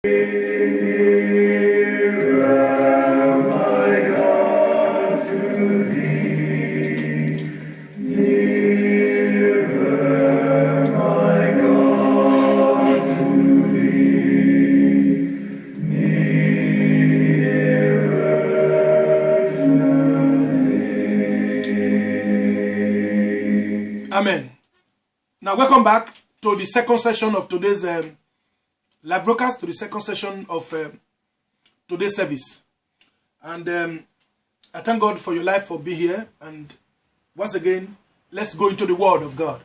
Amen. Now welcome back to the second session of today's live broadcast, to the second session of today's service. And I thank God for your life, for being here. And once again, let's go into the Word of God.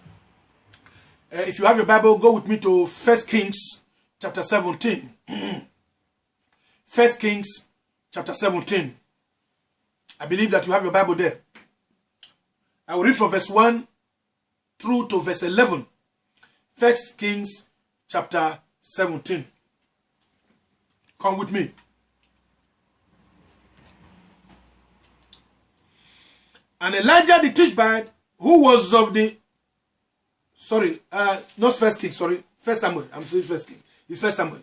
If you have your Bible, go with me to 1 Kings chapter 17. 1 Kings chapter 17. I believe that you have your Bible there. I will read from verse 1 through to verse 11. 1 Kings chapter 17. Come with me. And Elijah the Tishbite, who was of the... not 1 Kings, 1 Samuel. I'm saying 1 Kings. It's 1 Samuel.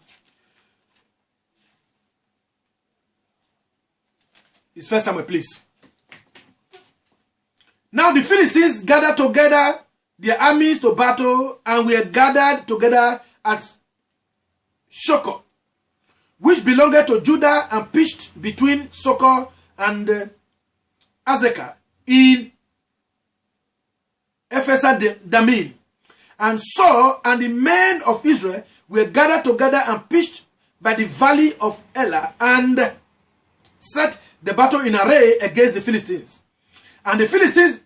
It's 1 Samuel, please. Now the Philistines gathered together their armies to battle, and were gathered together at Shokor, which belonged to Judah, and pitched between Sokor and Azekah in Ephes-Dammim. And Saul and the men of Israel were gathered together and pitched by the valley of Elah, and set the battle in array against the Philistines. And the Philistines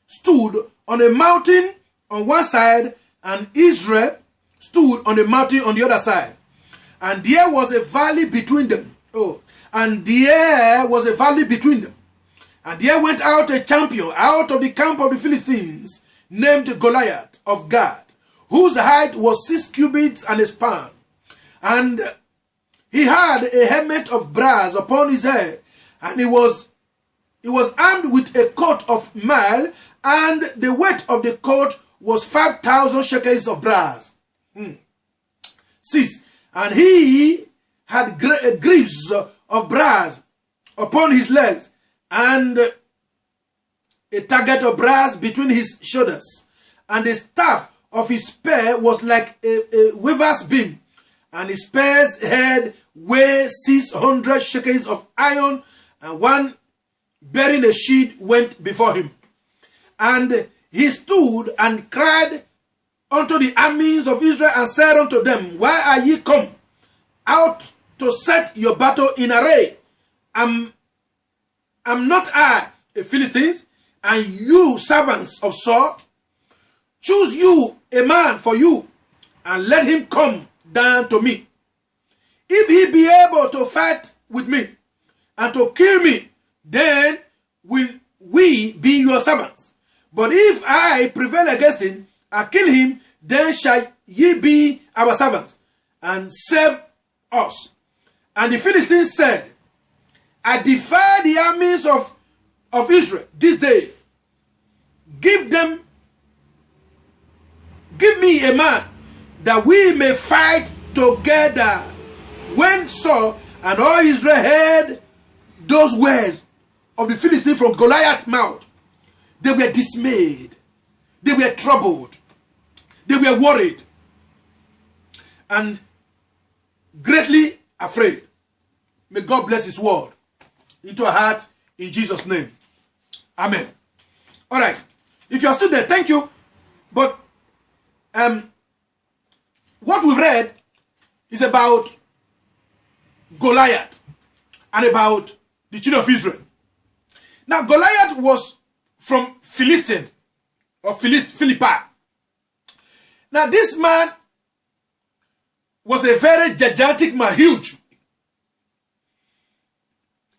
stood on a mountain on one side, and Israel stood on a mountain on the other side. And there was a valley between them. And there went out a champion out of the camp of the Philistines, named Goliath of Gath, whose height was 6 cubits and a span. And he had a helmet of brass upon his head, and he was armed with a coat of mail, and the weight of the coat was 5,000 shekels of brass. 6. And he had greaves of brass upon his legs, and a target of brass between his shoulders. And the staff of his spear was like a weaver's beam, and his spear's head weighed 600 shekels of iron, and one bearing a sheet went before him. And he stood and cried unto the armies of Israel, and said unto them, Why are ye come out to set your battle in array? Am not I a Philistine, and you servants of Saul? Choose you a man for you, and let him come down to me. If he be able to fight with me, and to kill me, then will we be your servants. But if I prevail against him and kill him, then shall ye be our servants, and serve us. And the Philistines said, I defy the armies of Israel this day. Give me a man, that we may fight together. When Saul and all Israel heard those words of the Philistines from Goliath's mouth, they were dismayed. They were troubled. They were worried. And greatly afraid. May God bless his word into our heart in Jesus' name. Amen. All right. If you are still there, thank you. But what we've read is about Goliath and about the children of Israel. Now, Goliath was from Philistine or Philippi. Now, this man was a very gigantic man, huge.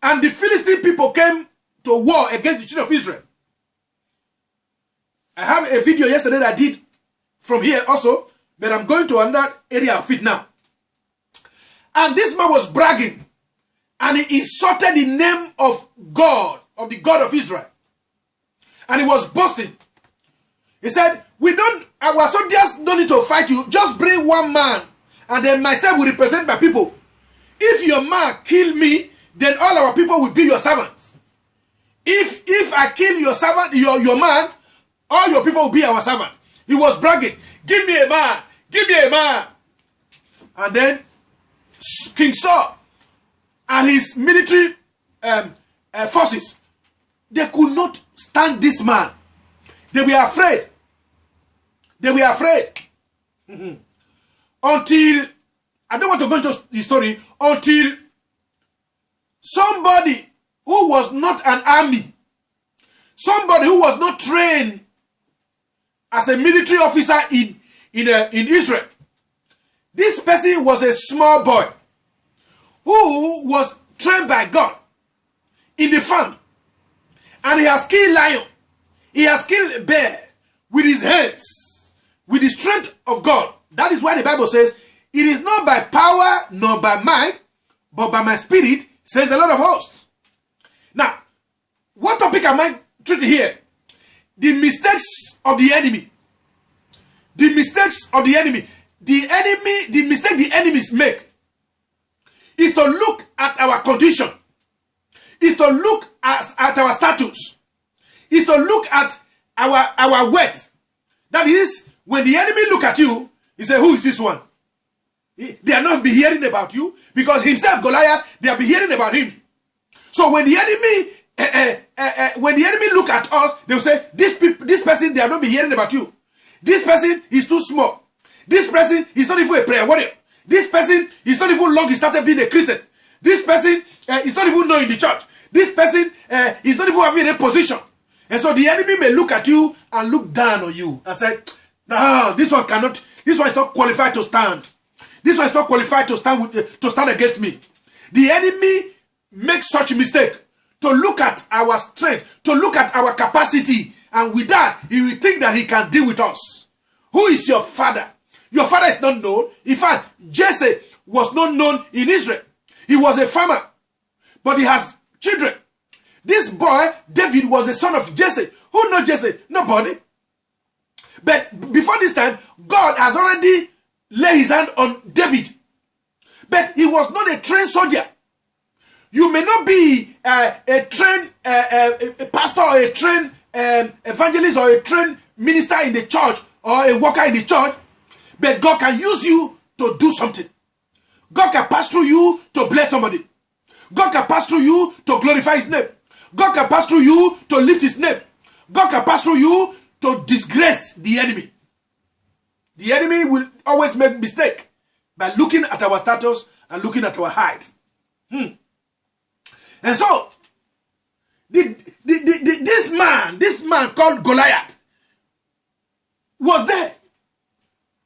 And the Philistine people came to war against the children of Israel. I have a video yesterday that I did from here also, but I'm going to another area of it now. And this man was bragging, and he insulted the name of God, of the God of Israel. And he was boasting. He said, our soldiers don't need to fight you. Just bring one man and then myself will represent my people. If your man kill me, then all our people will be your servants. If I kill your servant, your man, all your people will be our servant. He was bragging, give me a man, give me a man. And then King Saul and his military forces, they could not stand this man. They were afraid. They were afraid. Until, I don't want to go into the story, until somebody who was not an army, somebody who was not trained as a military officer in Israel. This person was a small boy who was trained by God in the farm. And he has killed lion. He has killed a bear with his hands, with the strength of God. That is why the Bible says, it is not by power nor by might, but by my spirit, says the Lord of hosts. Now, what topic am I treating here? The mistakes of the enemy. The mistakes of the enemy. The mistake the enemies make is to look at our condition, is to look at our status, is to look at our worth. That is, when the enemy look at you, he say, who is this one? They are not be hearing about you, because himself, Goliath, they are be hearing about him. So when the enemy look at us, they will say, this person, they are not be hearing about you. This person is too small. This person is not even a prayer warrior. This person is not even long he started being a Christian. This person is not even known in the church. This person is not even having a position. And so the enemy may look at you and look down on you and say, no, this one is not qualified to stand. This one is not qualified to stand against me. The enemy makes such a mistake to look at our strength, to look at our capacity, and with that, he will think that he can deal with us. Who is your father? Your father is not known. In fact, Jesse was not known in Israel. He was a farmer, but he has children. This boy, David, was the son of Jesse. Who knows Jesse? Nobody. But before this time, God has already laid his hand on David. But he was not a trained soldier. You may not be a trained pastor or a trained evangelist or a trained minister in the church or a worker in the church, but God can use you to do something. God can pass through you to bless somebody. God can pass through you to glorify his name. God can pass through you to lift his name. God can pass through you to disgrace the enemy. The enemy will always make mistake by looking at our status and looking at our height. And so, this man called Goliath was there.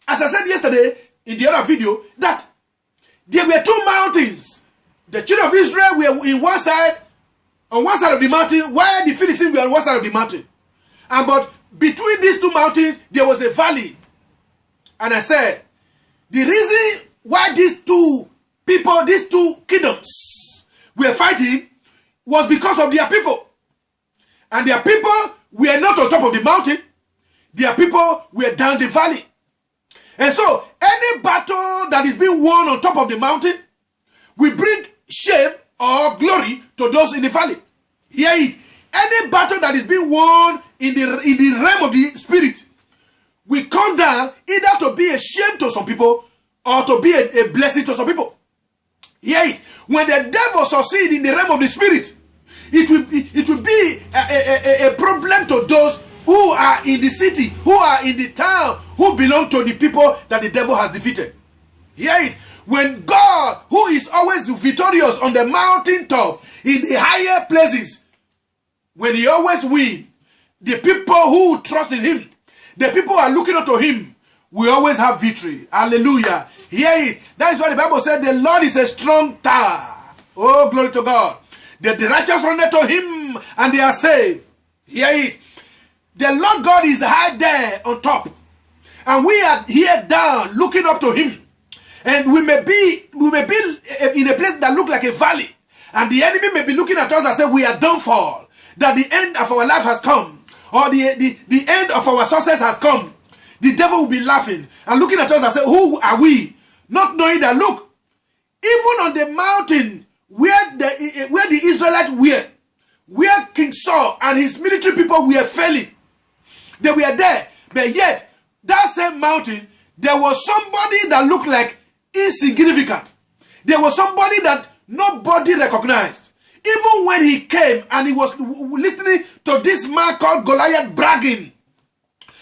As I said yesterday in the other video, that there were two mountains. The children of Israel were in one side, on one side of the mountain, while the Philistines were on one side of the mountain. But between these two mountains, there was a valley. And I said, the reason why these two people, these two kingdoms were fighting was because of their people. And their people were not on top of the mountain. Their people were down the valley. And so, any battle that is being won on top of the mountain will bring shame or glory to those in the valley. Hear it. Any battle that is being won in the realm of the spirit will come down either to be a shame to some people or to be a blessing to some people. Hear it. When the devil succeeds in the realm of the spirit, it will be a problem to those who are in the city, who are in the town, who belong to the people that the devil has defeated. Hear it. When God, who is always victorious on the mountaintop, in the higher places, when he always wins, the people who trust in him, the people who are looking up to him, will always have victory. Hallelujah. Hear it. That is why the Bible said the Lord is a strong tower. Oh, glory to God. The righteous run to him and they are saved. Hear it. The Lord God is high there on top. And we are here down looking up to him. And we may be in a place that looks like a valley. And the enemy may be looking at us and say we are downfall. That the end of our life has come. Or the end of our success has come. The devil will be laughing and looking at us and say, who are we? not knowing that, look, even on the mountain where the Israelites were, where King Saul and his military people were failing, they were there. But yet, that same mountain, there was somebody that looked like insignificant. There was somebody that nobody recognized. Even when he came and he was listening to this man called Goliath bragging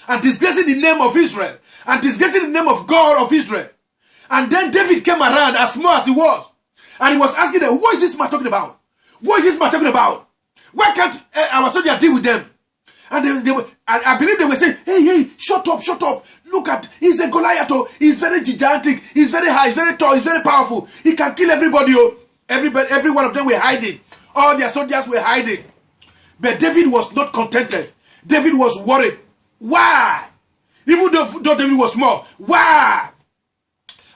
and disgracing the name of Israel and disgracing the name of God of Israel. And then David came around as small as he was. And he was asking them, what is this man talking about? What is this man talking about? Why can't our soldiers deal with them? And I believe they were saying, hey, shut up. Look at, he's a Goliath. Oh. He's very gigantic. He's very high. He's very tall. He's very powerful. He can kill everybody. Oh. Every one of them were hiding. All their soldiers were hiding. But David was not contented. David was worried. Why? Even though David was small. Why?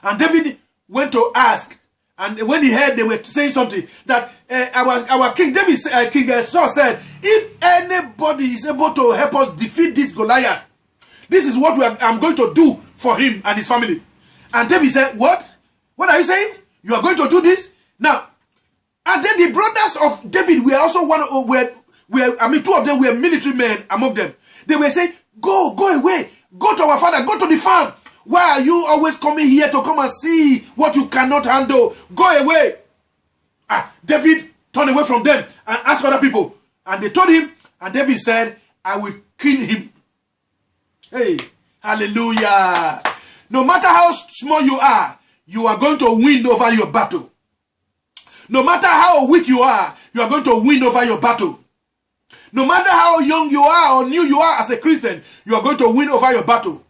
And David went to ask. And when he heard they were saying something, that our King David, King Saul said, if anybody is able to help us defeat this Goliath, this is what I'm going to do for him and his family. And David said, what? What are you saying? You are going to do this? Now, and then the brothers of David were also two of them were military men among them. They were saying, go away. Go to our father. Go to the farm. Why are you always coming here to come and see what you cannot handle? Go away. David turned away from them and asked other people. And they told him, and David said, I will kill him. Hey, hallelujah. No matter how small you are going to win over your battle. No matter how weak you are going to win over your battle. No matter how young you are or new you are as a Christian, you are going to win over your battle.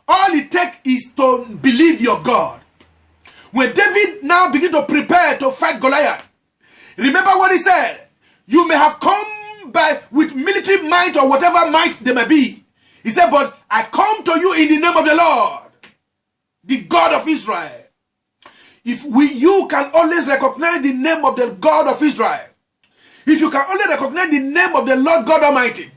All it takes is to believe your God. When David now began to prepare to fight Goliath, remember what he said. You may have come with military might or whatever might there may be. He said, but I come to you in the name of the Lord, the God of Israel. You can always recognize the name of the God of Israel. If you can only recognize the name of the Lord God Almighty.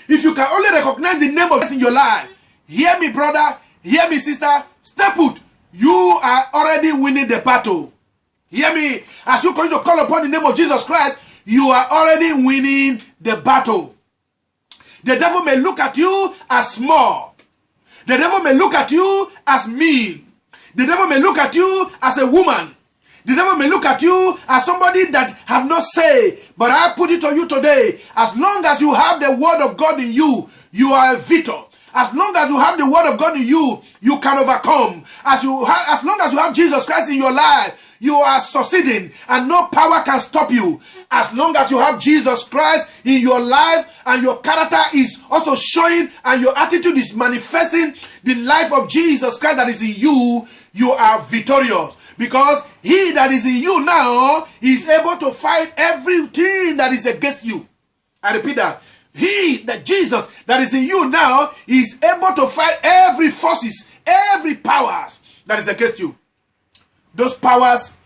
If you can only recognize the name of God in your life. Hear me, brother. Hear me, sister. Stay put. You are already winning the battle. Hear me. As you continue to call upon the name of Jesus Christ, you are already winning the battle. The devil may look at you as small. The devil may look at you as mean. The devil may look at you as a woman. The devil may look at you as somebody that have no say. But I put it to you today. As long as you have the word of God in you, you are a victor. As long as you have the word of God in you, you can overcome. As long as you have Jesus Christ in your life, you are succeeding and no power can stop you. As long as you have Jesus Christ in your life and your character is also showing and your attitude is manifesting the life of Jesus Christ that is in you, you are victorious. Because he that is in you now is able to fight everything that is against you. I repeat that. Jesus that is in you now is able to fight every forces, every powers that is against you. Those powers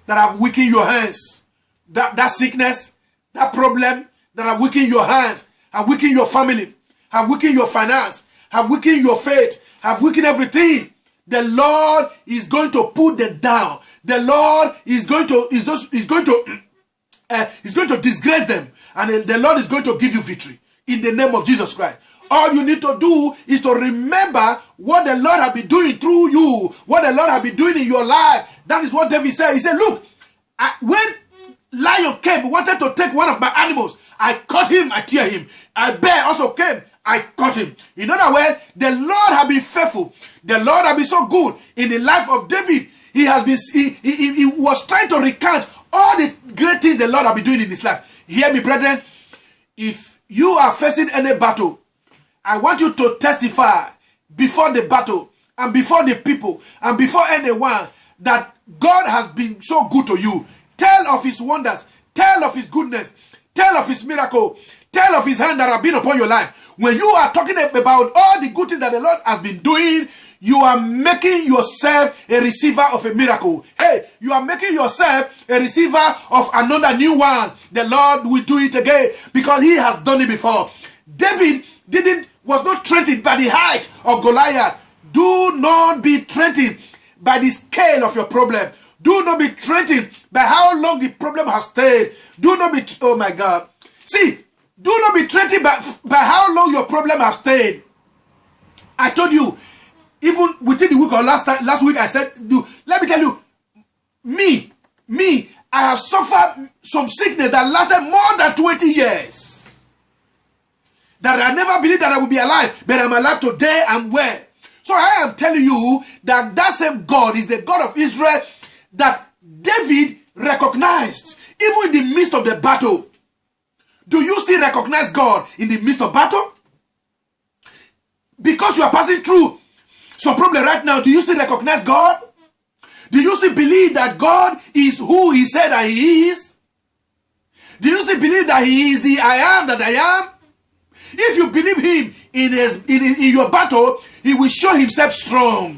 that have weakened your hands, that sickness, that problem that have weakened your hands, have weakened your family, have weakened your finance, have weakened your faith, have weakened everything. The Lord is going to put them down. The Lord is going to disgrace them, and the Lord is going to give you victory in the name of Jesus Christ. All you need to do is to remember what the Lord has been doing through you, what the Lord has been doing in your life. That is what David said. He said, look, when lion came, wanted to take one of my animals, I caught him, I tear him. A bear also came, I caught him. In other words, the Lord has been faithful. The Lord has been so good in the life of David. He was trying to recount all the great things the Lord has been doing in his life. Hear me, brethren. If you are facing any battle, I want you to testify before the battle and before the people and before anyone that God has been so good to you. Tell of his wonders. Tell of his goodness. Tell of his miracle. Tell of his hand that have been upon your life. When you are talking about all the good things that the Lord has been doing, you are making yourself a receiver of a miracle. Hey, you are making yourself a receiver of another new one. The Lord will do it again because he has done it before. David was not threatened by the height of Goliath. Do not be threatened by the scale of your problem. Do not be threatened by how long the problem has stayed. Do not be, oh my God. See, do not be threatened by how long your problem has stayed. I told you, even within the week or last week, I said, let me tell you, I have suffered some sickness that lasted more than 20 years. That I never believed that I would be alive, but I'm alive today, I'm well. So I am telling you that same God is the God of Israel that David recognized, even in the midst of the battle. Do you still recognize God in the midst of battle? Because you are passing through some problem right now, do you still recognize God? Do you still believe that God is who he said that he is? Do you still believe that he is the I am that I am? If you believe him in your battle, he will show himself strong.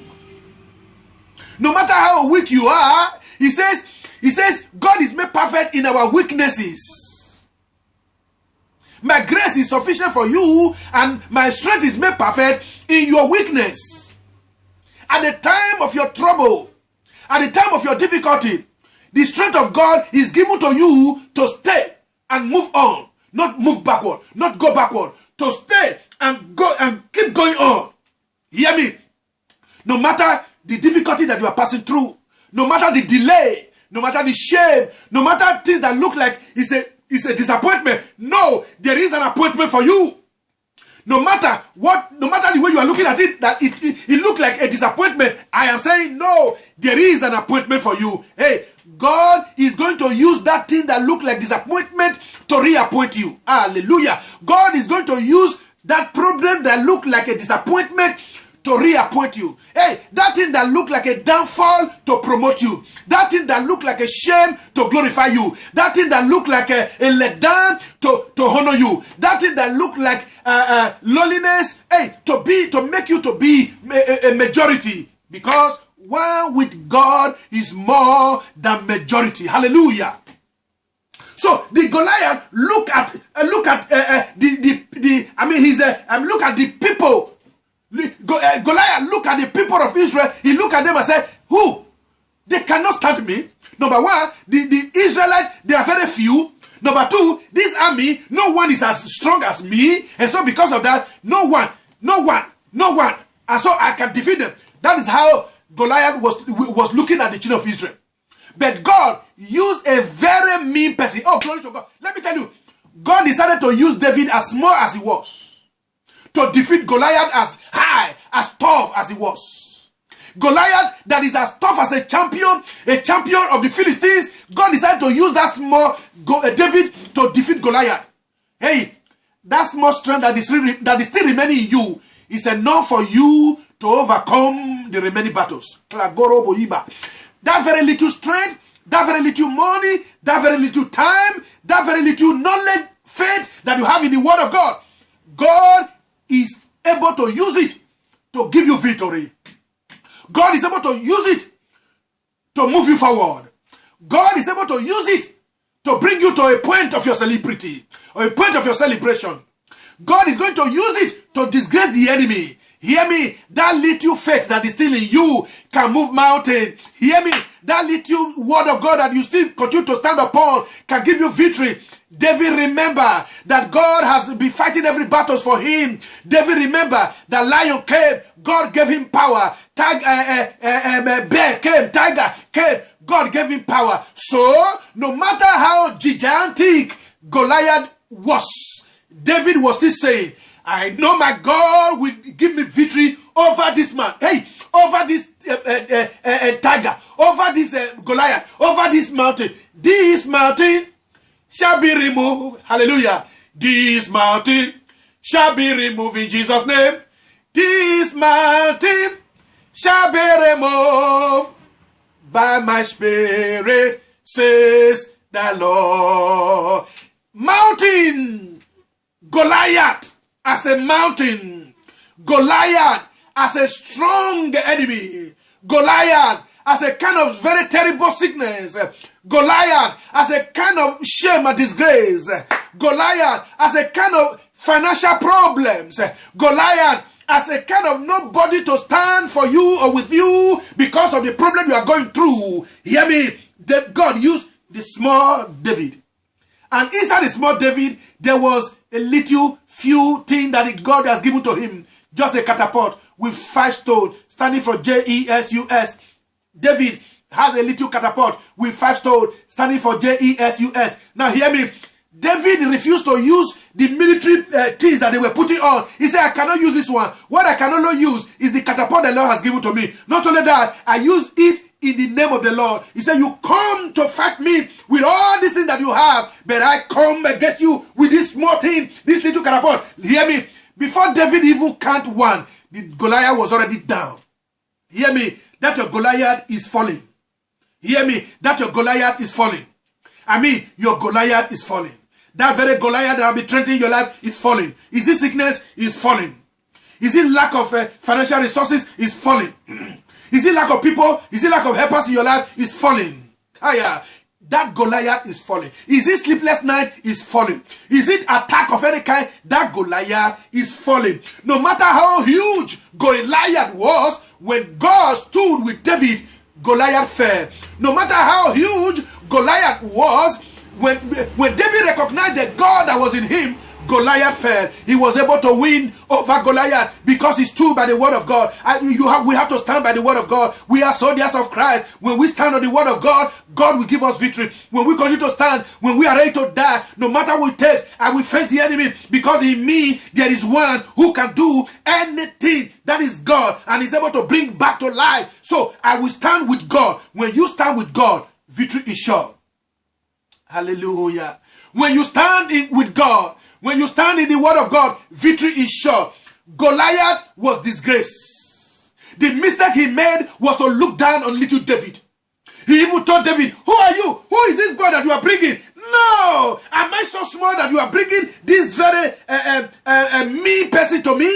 No matter how weak you are, he says, God is made perfect in our weaknesses. My grace is sufficient for you, and my strength is made perfect in your weakness. At the time of your trouble, at the time of your difficulty, the strength of God is given to you to stay and move on, not move backward, not go backward, to stay and go and keep going on. Hear me? No matter the difficulty that you are passing through, no matter the delay, no matter the shame, no matter things that look like it's a disappointment, no, there is an appointment for you. No matter the way you are looking at it, that it look like a disappointment, I am saying no, there is an appointment for you. Hey, God is going to use that thing that look like disappointment to reappoint you. Hallelujah. God is going to use that problem that look like a disappointment to reappoint you. Hey, that thing that look like a downfall to promote you. That thing that look like a shame to glorify you. That thing that look like a letdown to honor you. That thing that look like loneliness, hey, to make you to be a majority. Because one with God is more than majority. Hallelujah. So the Goliath look at the people. Goliath look at the people of Israel. He look at them and said, who? They cannot stand me. Number one, the Israelites, they are very few. Number two, this army, no one is as strong as me. And so because of that, no one. And so I can defeat them. That is how Goliath was looking at the children of Israel. But God used a very mean person. Oh, glory to God. Let me tell you, God decided to use David as small as he was to defeat Goliath as high, as tough as he was. Goliath that is as tough as a champion of the Philistines, God decided to use that small David to defeat Goliath. Hey, that small strength that is still remaining in you is enough for you to overcome the remaining battles. That very little strength, that very little money, that very little time, that very little knowledge, faith that you have in the word of God, God is able to use it to give you victory. God is able to use it to move you forward. God is able to use it to bring you to a point of your celebrity or a point of your celebration. God is going to use it to disgrace the enemy. Hear me, that little faith that is still in you can move mountains. Hear me, that little word of God that you still continue to stand upon can give you victory. David remember that God has been fighting every battle for him. David remember that lion came, God gave him power. Bear came, tiger came, God gave him power. So, no matter how gigantic Goliath was, David was still saying, I know my God will give me victory over this man. Hey, over this tiger, over this Goliath, over this mountain. This mountain shall be removed. Hallelujah. This mountain shall be removed in Jesus' name. This mountain shall be removed by my spirit, says the Lord. Mountain, Goliath as a mountain, Goliath as a strong enemy, Goliath as a kind of very terrible sickness, Goliath as a kind of shame and disgrace, Goliath as a kind of financial problems, Goliath as a kind of nobody to stand for you or with you because of the problem you are going through. Hear me. God used the small David. And inside the small David, there was a little few thing that God has given to him. Just a catapult with 5 stones standing for Jesus. David has a little catapult with 5 stones standing for Jesus. Now hear me. David refused to use the military things that they were putting on. He said, I cannot use this one. What I cannot use is the catapult the Lord has given to me. Not only that, I use it in the name of the Lord. He said, you come to fight me with all these things that you have, but I come against you with this small thing, this little catapult. Hear me. Before David even count 1, the Goliath was already down. Hear me. That your Goliath is falling. Hear me. That your Goliath is falling. I mean, your Goliath is falling. That very Goliath that will be threatening your life is falling. Is it sickness? Is falling. Is it lack of financial resources? Is falling. Is it lack of people? Is it lack of helpers in your life? Is falling. Higher. That Goliath is falling. Is it sleepless night? Is falling. Is it attack of any kind? That Goliath is falling. No matter how huge Goliath was, when God stood with David, Goliath fell. No matter how huge Goliath was, when David recognized the God that was in him, Goliath fell. He was able to win over Goliath because he stood by the word of God. We have to stand by the word of God. We are soldiers of Christ. When we stand on the word of God, God will give us victory. When we continue to stand, when we are ready to die, no matter what it takes, I will face the enemy, because in me there is one who can do anything. That is God, and is able to bring back to life. So I will stand with God. When you stand with God, victory is sure. Hallelujah. When you stand with God, when you stand in the word of God, victory is sure. Goliath was disgraced. The mistake he made was to look down on little David. He even told David, who are you? Who is this boy that you are bringing? No! Am I so small that you are bringing this very mean person to me?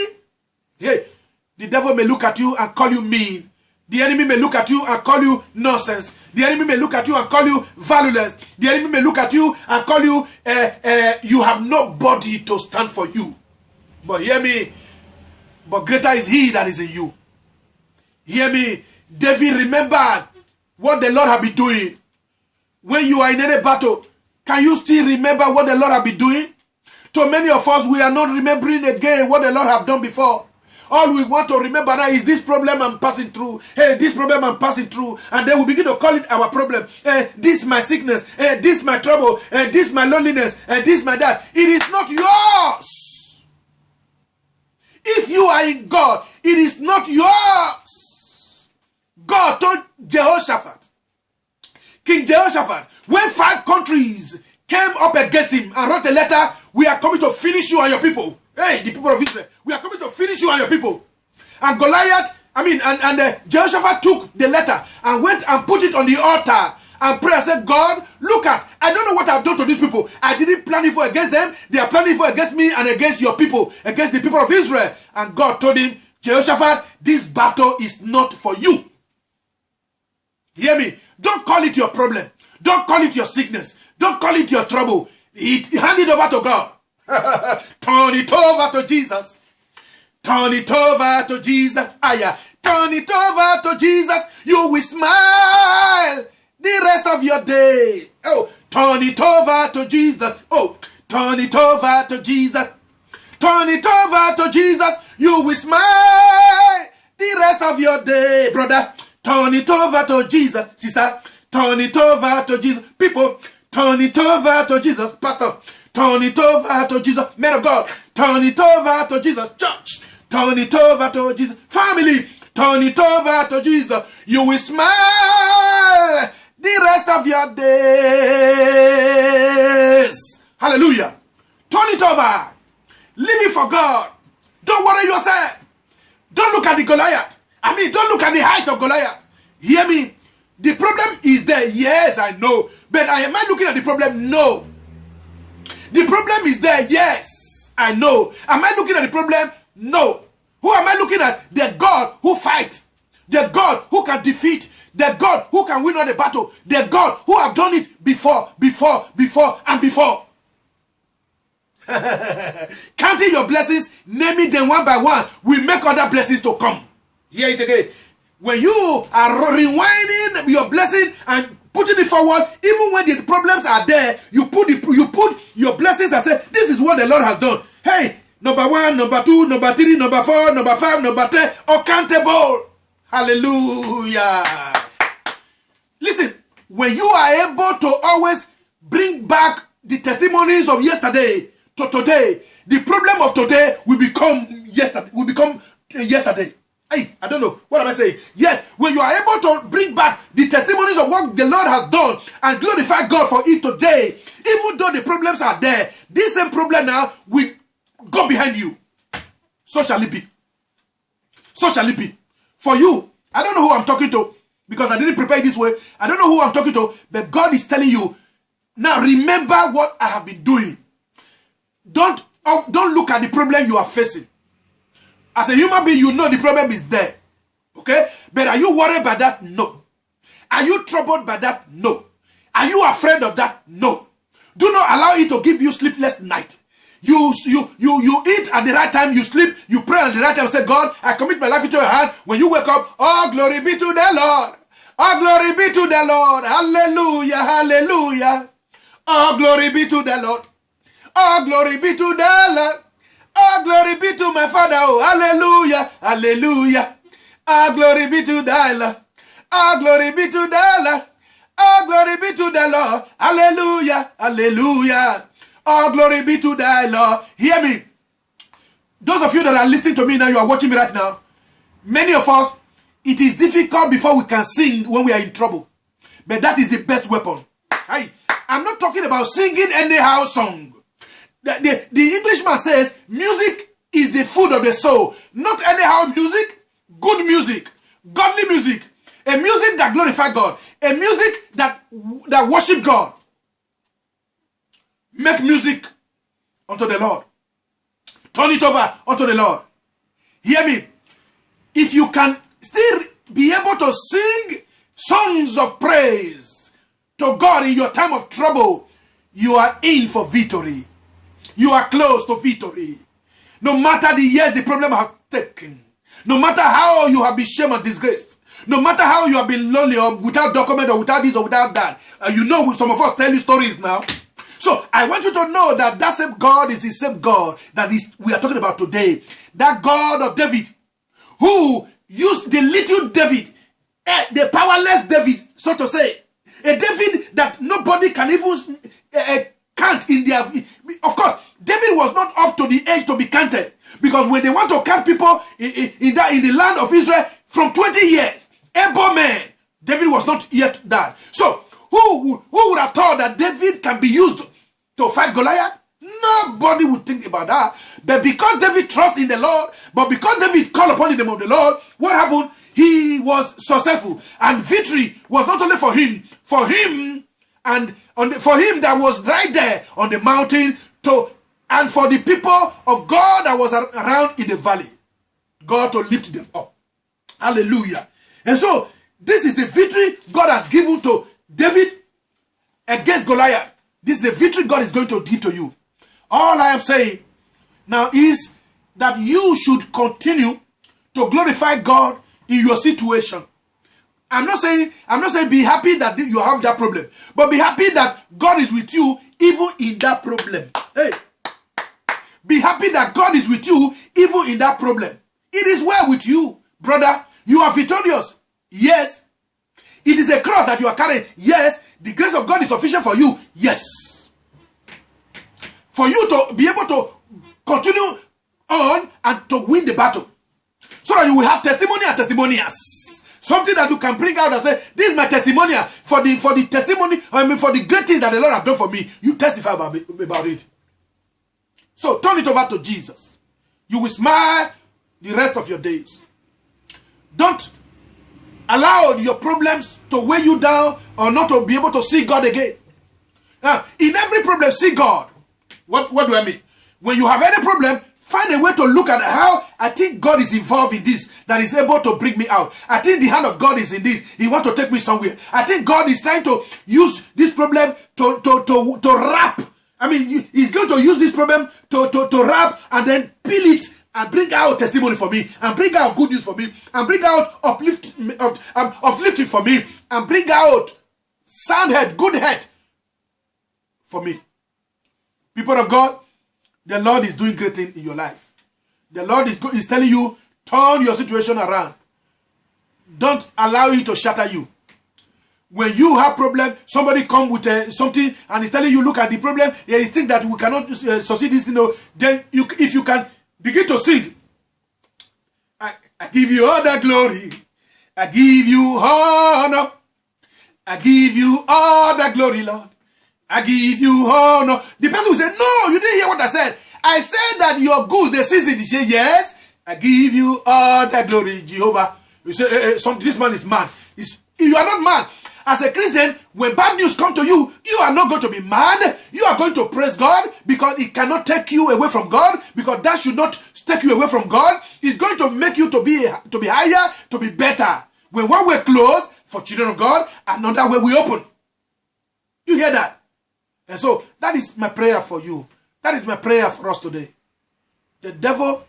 Hey, the devil may look at you and call you mean. The enemy may look at you and call you nonsense. The enemy may look at you and call you valueless. The enemy may look at you and call you, you have nobody to stand for you. But hear me, but greater is he that is in you. Hear me, David remembered what the Lord had been doing. When you are in any battle, can you still remember what the Lord had been doing? To many of us, we are not remembering again what the Lord have done before. All we want to remember now is this problem I'm passing through. Hey, this problem I'm passing through. And then we begin to call it our problem. This my sickness. This my trouble. This my loneliness. This my that. It is not yours. If you are in God, it is not yours. God told Jehoshaphat, King Jehoshaphat, when 5 countries came up against him and wrote a letter, we are coming to finish you and your people. Hey, the people of Israel, we are coming to finish you and your people. And Goliath, Jehoshaphat took the letter and went and put it on the altar and prayed and said, God, look at, I don't know what I've done to these people. I didn't plan evil against them. They are planning evil against me and against your people, against the people of Israel. And God told him, Jehoshaphat, this battle is not for you. Hear me. Don't call it your problem. Don't call it your sickness. Don't call it your trouble. Hand it over to God. Turn it over to Jesus. Turn it over to Jesus. Turn it over to Jesus. You will smile the rest of your day. Oh, turn it over to Jesus. Oh, turn it over to Jesus. Turn it over to Jesus. You will smile the rest of your day, brother. Turn it over to Jesus, sister. Turn it over to Jesus. People, turn it over to Jesus. Pastor, turn it over to Jesus. Man of God, turn it over to Jesus. Church, turn it over to Jesus. Family, turn it over to Jesus. You will smile the rest of your days. Hallelujah. Turn it over. Leave it for God. Don't worry yourself. Don't look at the Goliath. Don't look at the height of Goliath. Hear me. The problem is there. Yes, I know. But am I looking at the problem? No. The problem is there. Yes, I know. Am I looking at the problem? No. Who am I looking at? The God who fights. The God who can defeat. The God who can win on the battle. The God who have done it before, and before. Counting your blessings, naming them one by one, will make other blessings to come. Hear it again. When you are rewinding your blessing and putting it forward, even when the problems are there, you put your blessings and say, this is what the Lord has done. Hey, number 1, number 2, number 3, number 4, number 5, number 10, accountable. Hallelujah. Listen, when you are able to always bring back the testimonies of yesterday to today, the problem of today will become yesterday. Hey, I don't know. What am I saying? Yes, when you are able to bring back the testimonies of what the Lord has done and glorify God for it today, even though the problems are there, this same problem now will go behind you. So shall it be. So shall it be. For you, I don't know who I'm talking to because I didn't prepare it this way. I don't know who I'm talking to, but God is telling you, now remember what I have been doing. Don't look at the problem you are facing. As a human being, you know the problem is there. Okay? But are you worried by that? No. Are you troubled by that? No. Are you afraid of that? No. Do not allow it to give you sleepless night. You eat at the right time, you sleep, you pray at the right time, say, God, I commit my life into your hand. When you wake up, oh, glory be to the Lord. Oh, glory be to the Lord. Hallelujah, hallelujah. Oh, glory be to the Lord. Oh, glory be to the Lord. Oh, glory be to my Father. Oh, hallelujah, hallelujah. Oh, glory be to the Lord. Oh, glory be to the Lord. Oh, glory be to the Lord. Hallelujah, hallelujah. Oh, glory be to the Lord. Hear me. Those of you that are listening to me now, you are watching me right now. Many of us, it is difficult before we can sing when we are in trouble. But that is the best weapon. I'm not talking about singing anyhow song. The Englishman says, music is the food of the soul. Not anyhow music, good music, godly music. A music that glorifies God. A music that worship God. Make music unto the Lord. Turn it over unto the Lord. Hear me. If you can still be able to sing songs of praise to God in your time of trouble, you are in for victory. You are close to victory. No matter the years the problem has taken, no matter how you have been shamed and disgraced, no matter how you have been lonely or without document or without this or without that, you know some of us tell you stories now. So I want you to know that that same God is the same God that we are talking about today. That God of David, who used the little David, the powerless David, so to say, a David that nobody can even count in their. Of course, David was not up to the age to be counted, because when they want to count people in the land of Israel from 20 years, able man, David was not yet that. So who would have thought that David can be used to fight Goliath? Nobody would think about that. But because David trusts in the Lord, but because David called upon the name of the Lord, what happened? He was successful, and victory was not only for him and for him that was right there on the mountain, and for the people of God that was around in the valley, God to lift them up. Hallelujah. And so this is the victory God has given to David against Goliath. This is the victory God is going to give to you. All I am saying now is that you should continue to glorify God in your situation. I'm not saying be happy that you have that problem, but be happy that God is with you even in that problem. Hey, be happy that God is with you even in that problem. It is well with you, brother. You are victorious. Yes. It is a cross that you are carrying. Yes. The grace of God is sufficient for you. Yes. For you to be able to continue on and to win the battle, so that you will have testimony and testimonials. Something that you can bring out and say, this is my testimonial for the testimony, for the great things that the Lord has done for me. You testify about it. So turn it over to Jesus. You will smile the rest of your days. Don't allow your problems to weigh you down or not to be able to see God again. Now, in every problem, see God. What do I mean? When you have any problem, find a way to look at how I think God is involved in this, that is able to bring me out. I think the hand of God is in this. He wants to take me somewhere. I think God is trying to use this problem to wrap I mean, he's going to use this problem to wrap and then peel it and bring out testimony for me, and bring out good news for me, and bring out uplifting for me, and bring out sound head, good head for me. People of God, the Lord is doing great things in your life. The Lord is telling you, turn your situation around. Don't allow it to shatter you. When you have problem, somebody come with something and is telling you, look at the problem, you think that we cannot succeed this thing. Then if you can begin to sing, I give you all the glory, I give you honor, I give you all the glory, Lord, I give you honor. The person will say, no, you didn't hear what I said. I said that your goods, they season. He say, yes, I give you all the glory, Jehovah. You say, this man is mad. You are not mad. As a Christian, when bad news come to you, you are not going to be mad. You are going to praise God, because it cannot take you away from God, because that should not take you away from God. It's going to make you to be higher, to be better. When one way closed for children of God, another way we open. You hear that? And so that is my prayer for you. That is my prayer for us today. The devil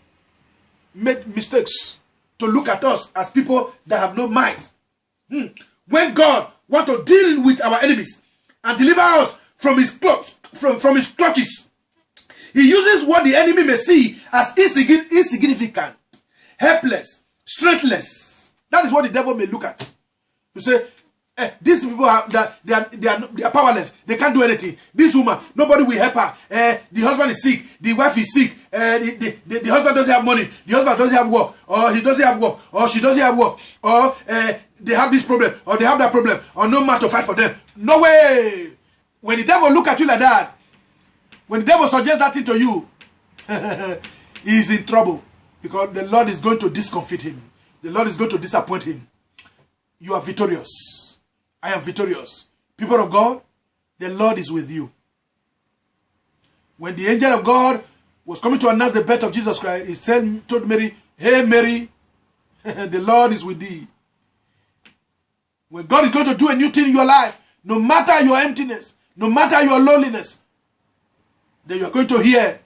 made mistakes to look at us as people that have no mind. When God wants to deal with our enemies and deliver us from his clutches, he uses what the enemy may see as insignificant, helpless, strengthless. That is what the devil may look at. You say, these people they are powerless. They can't do anything. This woman, nobody will help her. The husband is sick. The wife is sick. The husband doesn't have money. The husband doesn't have work. Or he doesn't have work. Or she doesn't have work. Or they have this problem. Or they have that problem. Or no man to fight for them. No way. When the devil look at you like that, when the devil suggests that thing to you, he is in trouble. Because the Lord is going to discomfit him. The Lord is going to disappoint him. You are victorious. I am victorious. People of God, the Lord is with you. When the angel of God was coming to announce the birth of Jesus Christ, he told Mary, hey Mary, the Lord is with thee. When God is going to do a new thing in your life, no matter your emptiness, no matter your loneliness, then you are going to hear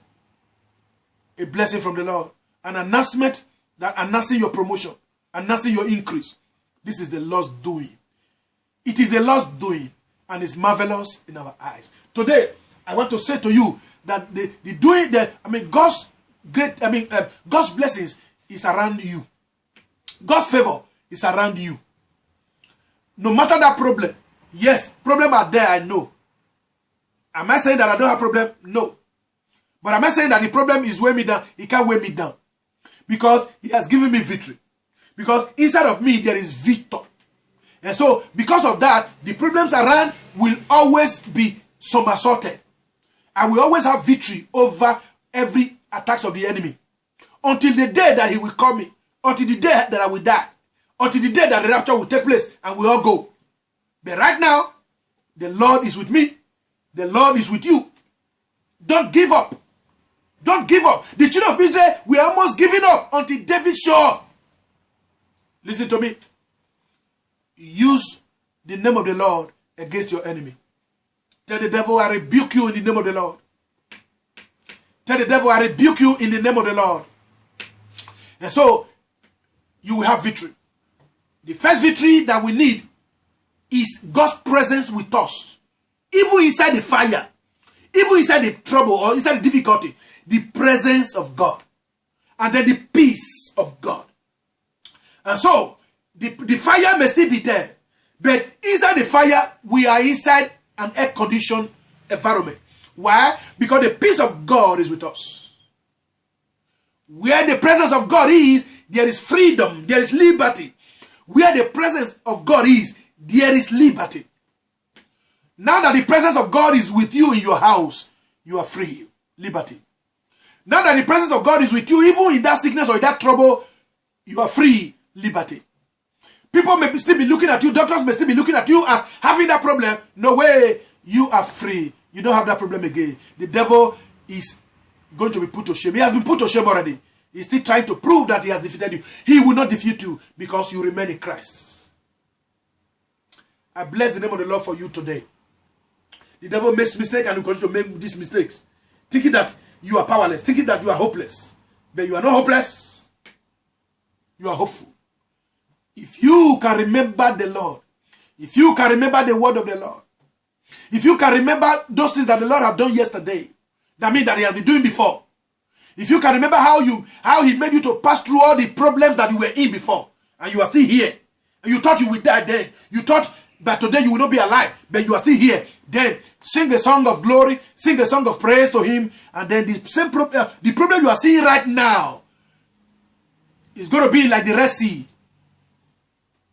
a blessing from the Lord. An announcement that announcing your promotion, announcing your increase. This is the Lord's doing. It is the Lord's doing, and it's marvelous in our eyes. Today, I want to say to you that God's blessings is around you. God's favor is around you. No matter that problem. Yes, problems are there, I know. Am I saying that I don't have problem? No. But am I saying that the problem is weighing me down? He can't weigh me down. Because he has given me victory. Because inside of me, there is victor. And so, because of that, the problems around will always be somersaulted. I will always have victory over every attacks of the enemy. Until the day that he will call me. Until the day that I will die. Until the day that the rapture will take place and we all go. But right now, the Lord is with me. The Lord is with you. Don't give up. Don't give up. The children of Israel were almost giving up until David showed up. Listen to me. Use the name of the Lord against your enemy. Tell the devil, I rebuke you in the name of the Lord. Tell the devil, I rebuke you in the name of the Lord. And so, you will have victory. The first victory that we need is God's presence with us. Even inside the fire, even inside the trouble or inside the difficulty, the presence of God. And then the peace of God. And so, the fire may still be there. But inside the fire, we are inside an air-conditioned environment. Why? Because the peace of God is with us. Where the presence of God is, there is freedom, there is liberty. Where the presence of God is, there is liberty. Now that the presence of God is with you in your house, you are free. Liberty. Now that the presence of God is with you, even in that sickness or in that trouble, you are free. Liberty. People may still be looking at you, doctors may still be looking at you as having that problem. No way. You are free. You don't have that problem again. The devil is going to be put to shame. He has been put to shame already. He's still trying to prove that he has defeated you. He will not defeat you because you remain in Christ. I bless the name of the Lord for you today. The devil makes mistakes and you continue to make these mistakes. Thinking that you are powerless. Thinking that you are hopeless. But you are not hopeless. You are hopeful. If you can remember the Lord. If you can remember the word of the Lord. If you can remember those things that the Lord have done yesterday. That means that he has been doing before. If you can remember how he made you to pass through all the problems that you were in before. And you are still here. And you thought you would die then. You thought that today you will not be alive. But you are still here. Then sing a song of glory. Sing a song of praise to him. And then the problem you are seeing right now is going to be like the Red Sea.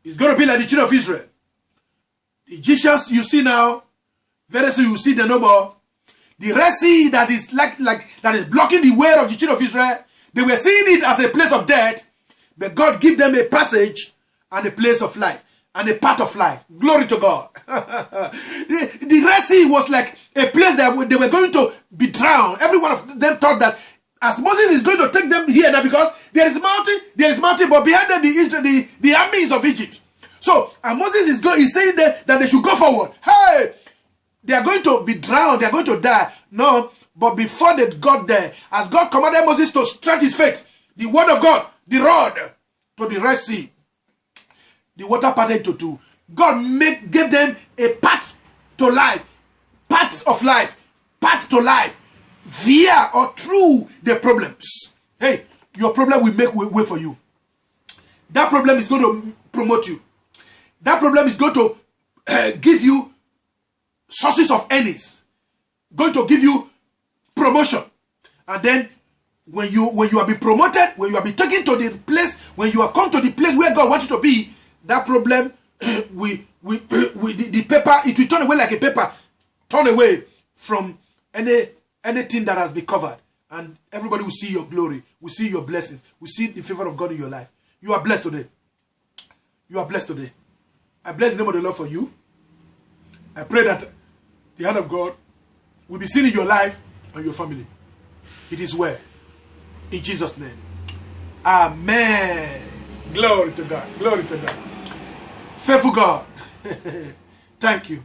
It's going to be like the children of Israel. The Egyptians you see now. Very soon you see the no more. The Red Sea that is that is blocking the way of the children of Israel. They were seeing it as a place of death. But God give them a passage and a place of life. And a part of life. Glory to God. the Red Sea was like a place that they were going to be drowned. Every one of them thought that as Moses is going to take them here now, because there is mountain, but behind them the armies of Egypt. So, and Moses is saying that they should go forward. Hey, they are going to be drowned. They are going to die. No, but before they got there, as God commanded Moses to strike his faith, the word of God, the rod, to the Red Sea, the water parted into two. God gave them a path to life, paths of life, paths to life, via or through the problems. Hey, your problem will make way for you. That problem is going to promote you. That problem is going to give you sources of earnings, going to give you promotion. And then when you have been promoted, when you have been taken to the place, when you have come to the place where God wants you to be, that problem the paper, it will turn away like a paper, turn away from anything that has been covered. And everybody will see your glory, will see your blessings, will see the favor of God in your life. You are blessed today. You are blessed today. I bless the name of the Lord for you. I pray that the hand of God will be seen in your life and your family. It is well. In Jesus' name. Amen. Glory to God. Glory to God. Faithful God. Thank you.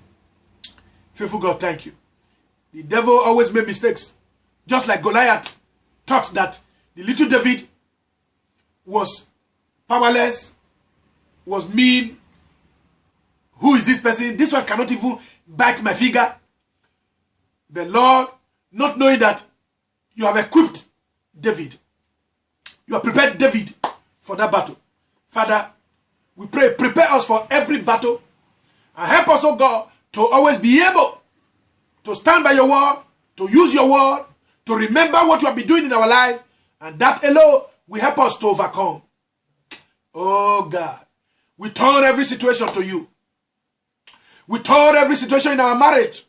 Faithful God, thank you. The devil always made mistakes. Just like Goliath thought that the little David was powerless, was mean. Who is this person? This one cannot even bite my finger. The Lord, not knowing that you have equipped David, you have prepared David for that battle. Father, we pray, prepare us for every battle and help us, oh God, to always be able to stand by your word, to use your word, to remember what you have been doing in our life, and that alone will help us to overcome. Oh God, we turn every situation to you. We turn every situation in our marriage,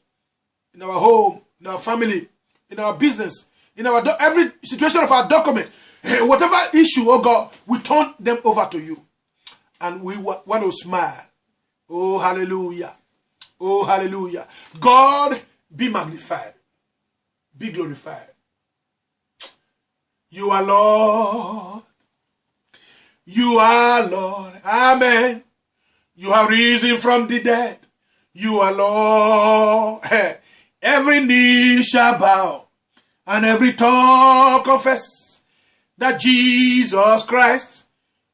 in our home, in our family, in our business, in our every situation of our document, whatever issue, oh God, we turn them over to you. And we want to smile. Oh, hallelujah. Oh, hallelujah. God, be magnified. Be glorified. You are Lord. You are Lord. Amen. You have risen from the dead. You are Lord. Every knee shall bow and every tongue confess that Jesus Christ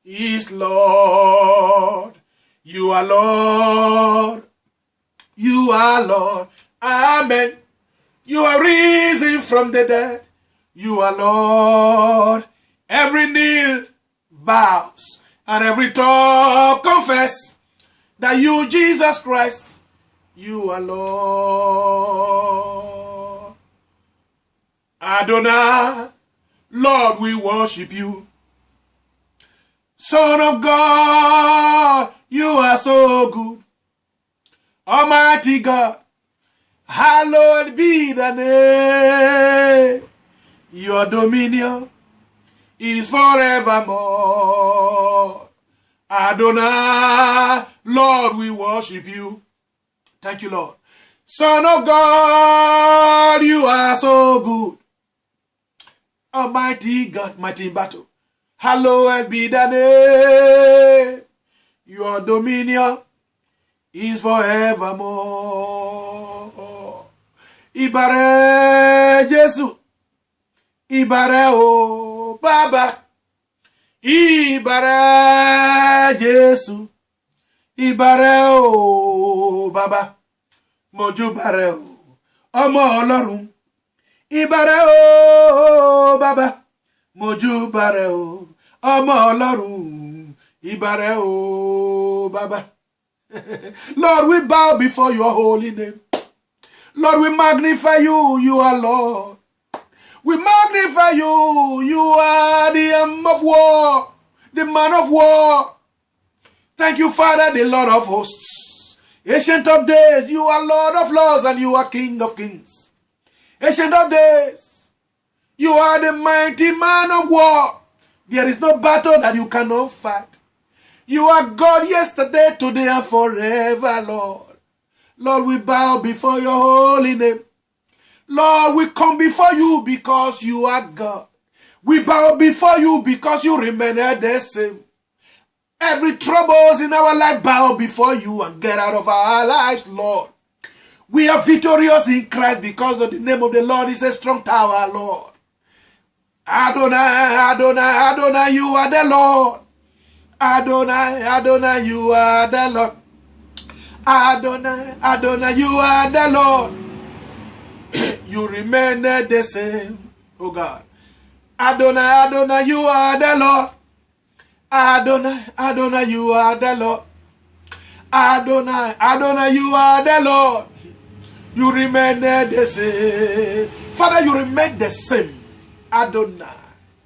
is Lord. You are Lord. You are Lord. Amen. You are risen from the dead. You are Lord. Every knee bows and every tongue confess that you, Jesus Christ, you are Lord. Adonai, Lord, we worship you. Son of God, you are so good. Almighty God, hallowed be the name. Your dominion is forevermore. Adonai, Lord, we worship you. Thank you, Lord. Son of God, you are so good. Almighty God, mighty in battle. Hallowed be the name. Your dominion is forevermore. Ibare Jesu. Ibare o Baba. Ibare Jesu. Ibare o Baba. Moju bare o. Ọmọ Ọlọ́run. Ibare o Baba. Moju bare o. Ọmọ Ọlọ́run. Ibare o Baba. Lord, we bow before your holy name. Lord, we magnify you. You are Lord. We magnify you. You are the arm of war, the man of war. Thank you, Father, the Lord of hosts. Ancient of days, you are Lord of lords and you are King of kings. Ancient of days, you are the mighty man of war. There is no battle that you cannot fight. You are God yesterday, today, and forever, Lord. Lord, we bow before your holy name. Lord, we come before you because you are God. We bow before you because you remain the same. Every troubles in our life bow before you and get out of our lives, Lord. We are victorious in Christ because of the name of the Lord is a strong tower, Lord. Adonai, Adonai, Adonai, you are the Lord. Adonai, Adonai, you are the Lord. Adonai, Adonai, you are the Lord. You remain the same, oh God. Adonai, Adonai, you are the Lord. Adonai, Adonai, you are the Lord. Adonai, Adonai, you are the Lord. You remain the same. Father, you remain the same. Adonai.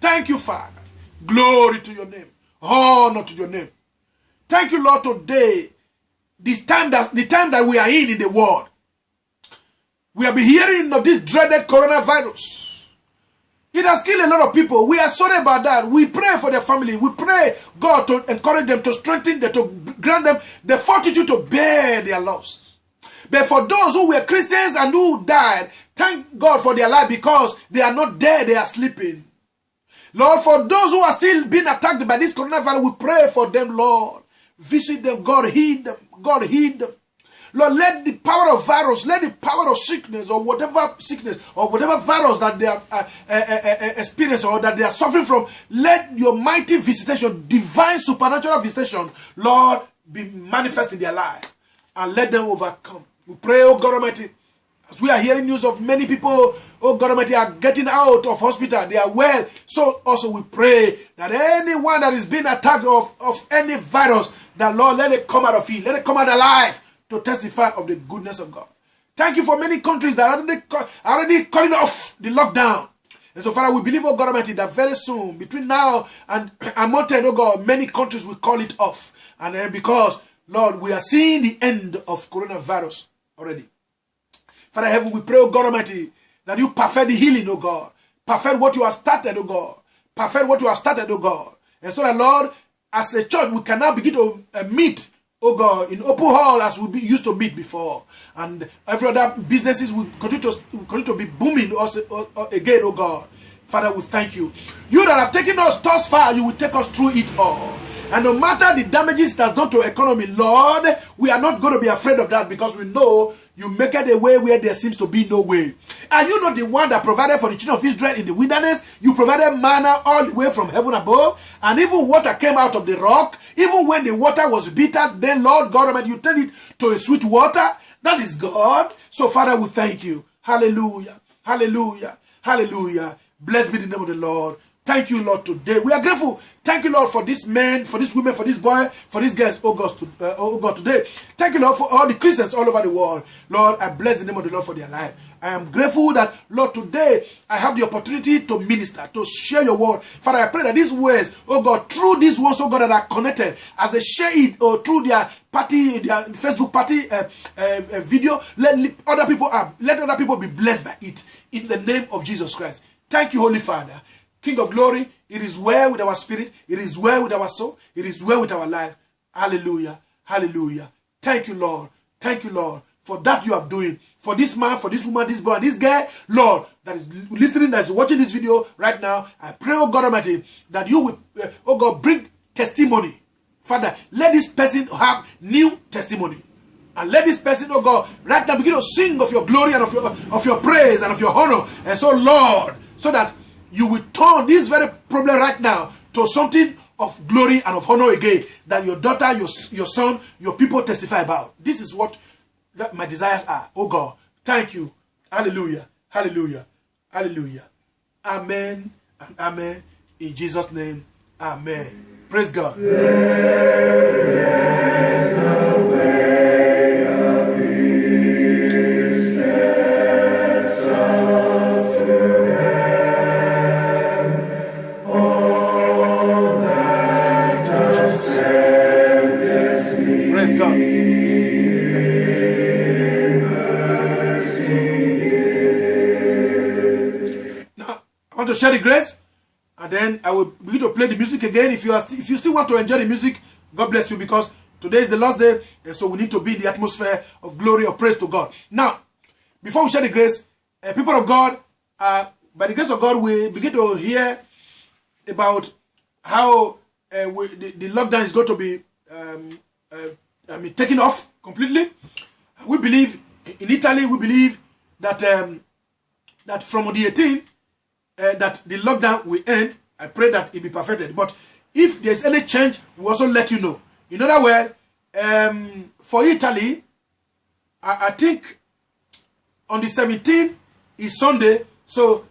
Thank you, Father. Glory to your name. Honor to your name. Thank you, Lord, today. The time that we are in the world. We have been hearing of this dreaded coronavirus. It has killed a lot of people. We are sorry about that. We pray for their family. We pray, God, to encourage them, to strengthen them, to grant them the fortitude to bear their loss. But for those who were Christians and who died, thank God for their life because they are not dead, they are sleeping. Lord, for those who are still being attacked by this coronavirus, we pray for them, Lord. Visit them, God, heal them. God, heal them. Lord, let the power of virus, let the power of sickness or whatever sickness or whatever virus that they are experiencing or that they are suffering from, let your mighty visitation, divine supernatural visitation, Lord, be manifest in their life and let them overcome. We pray, oh God Almighty, as we are hearing news of many people, oh God Almighty, are getting out of hospital, they are well. So also we pray that anyone that is being attacked of any virus, that Lord, let it come out of it, let it come out alive to testify of the goodness of God. Thank you for many countries that are already calling off the lockdown. And so, Father, we believe, oh God Almighty, that very soon, between now and a month, oh God, many countries will call it off. And because, Lord, we are seeing the end of coronavirus already. Father heaven, we pray, oh God Almighty, that you perfect the healing, oh God. Perfect what you have started, oh God. Perfect what you have started, oh God. And so that, Lord, as a church, we can now begin to meet, oh God, in open hall as we used to meet before. And every other businesses will continue to be booming also, again, oh God. Father, we thank you. You that have taken us thus far, you will take us through it all. And no matter the damages it has done to economy, Lord, we are not going to be afraid of that because we know you make it a way where there seems to be no way. Are you not the one that provided for the children of Israel in the wilderness? You provided manna all the way from heaven above, and even water came out of the rock. Even when the water was bitter, then Lord God Almighty, you turned it to a sweet water. That is God. So Father, we thank you. Hallelujah. Hallelujah. Hallelujah. Blessed be the name of the Lord. Thank you, Lord, today. We are grateful. Thank you, Lord, for this man, for this woman, for this boy, for these girls, oh God, today. Thank you, Lord, for all the Christians all over the world. Lord, I bless the name of the Lord for their life. I am grateful that, Lord, today I have the opportunity to minister, to share your word. Father, I pray that these words, oh God, through these ones, oh God, that are connected, as they share it, or through their party, their Facebook party video, let other people be blessed by it. In the name of Jesus Christ. Thank you, Holy Father. King of glory, it is well with our spirit, it is well with our soul, it is well with our life. Hallelujah, hallelujah. Thank you, Lord. Thank you, Lord, for that you are doing. For this man, for this woman, this boy, this girl, Lord, that is listening, that is watching this video right now. I pray, oh God Almighty, that you will, oh God, bring testimony. Father, let this person have new testimony. And let this person, oh God, right now begin to sing of your glory and of your praise and of your honor. And so, Lord, so that you will turn this very problem right now to something of glory and of honor again, that your daughter, your son, your people testify about. This is what my desires are. Oh God, thank you. Hallelujah. Hallelujah. Hallelujah. Amen and amen. In Jesus' name, amen. Praise God. Praise God. Now, I want to share the grace, and then I will begin to play the music again. If you still want to enjoy the music, God bless you, because today is the last day, and so we need to be in the atmosphere of glory, of praise to God. Now, before we share the grace, people of God, by the grace of God, we begin to hear about how the lockdown is going to be taken off completely. We believe in Italy. We believe that that from the 18th that the lockdown will end. I pray that it be perfected. But if there's any change, we'll also let you know. In other words, for Italy, I think on the 17th is Sunday, so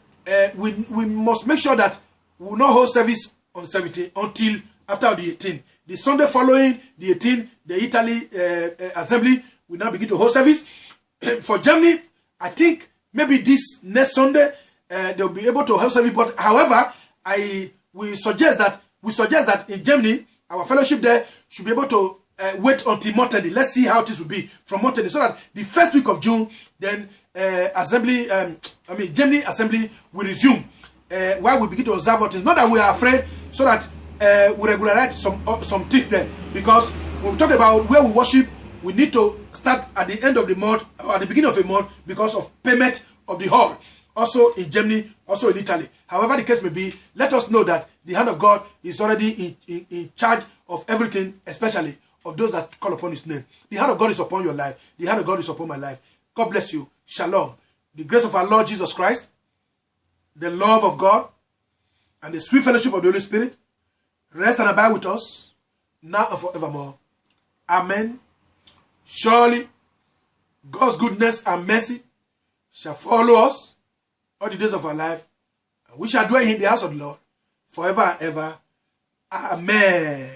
we must make sure that we will not hold service on 17th until after the 18th. The Sunday following the 18th, the Italy assembly will now begin to hold service. For Germany, I think maybe this next Sunday they'll be able to hold service. But however, we suggest that in Germany, our fellowship there should be able to wait until Monday. Let's see how this will be from Monday, so that the first week of June, then Germany assembly will resume. While we begin to observe what is, not that we are afraid, so that we regularize some things there. Because when we talk about where we worship, we need to start at the end of the month or at the beginning of the month because of payment of the hall. Also in Germany, also in Italy. However the case may be, let us know that the hand of God is already in charge of everything, especially of those that call upon his name. The hand of God is upon your life. The hand of God is upon my life. God bless you. Shalom. The grace of our Lord Jesus Christ, the love of God, and the sweet fellowship of the Holy Spirit rest and abide with us now and forevermore. Amen. Surely God's goodness and mercy shall follow us all the days of our life, and we shall dwell in the house of the Lord forever and ever. Amen.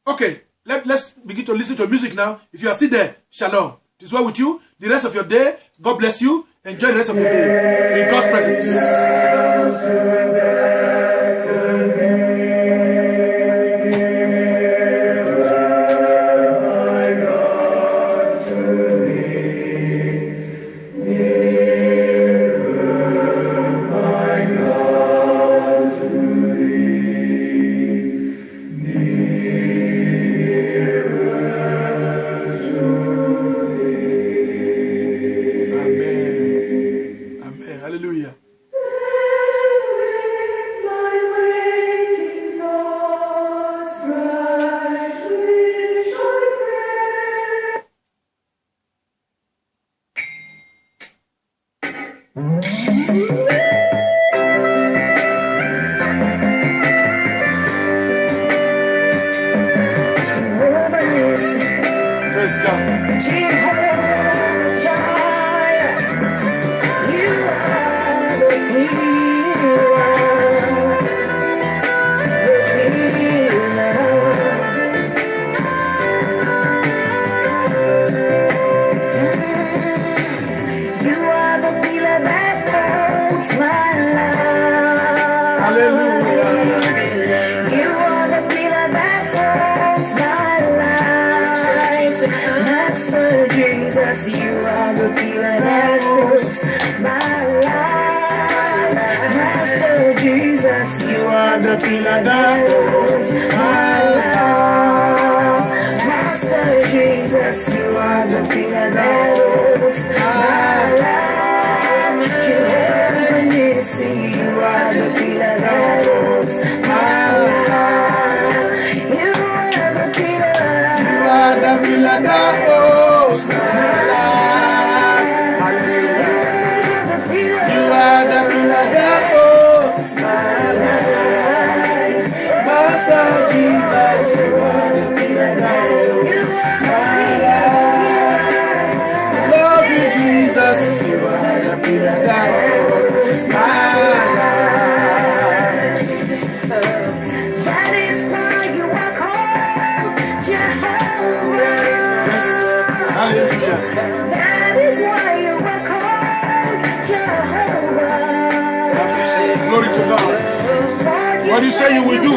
Okay, let's begin to listen to music now. If you are still there, shalom. It is well with you. The rest of your day, God bless you. Enjoy the rest of your day in God's presence. You are the pillar that holds my That is why you are called Jehovah. Yes. Hallelujah. That is why you are called Jehovah. Glory to God. What do you say you will do?